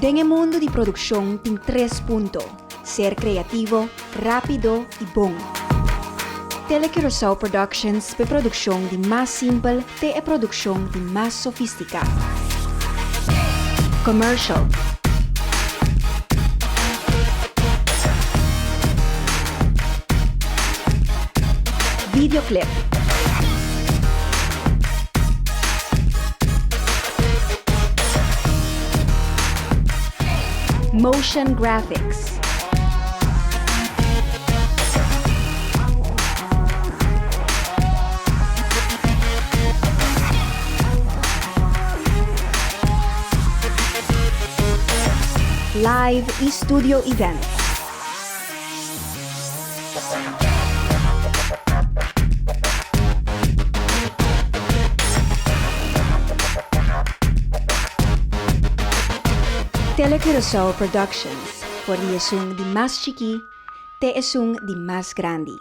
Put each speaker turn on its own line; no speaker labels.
En el mundo de producción tiene 3 puntos: ser creativo, rápido y bon. Telecurosao Productions es producción de más simple te es producción de más sofisticada. Commercial. Videoclip. Motion graphics. Live y studio events. Telecurosao Productions, por es un de más chiqui, te es un de más grande.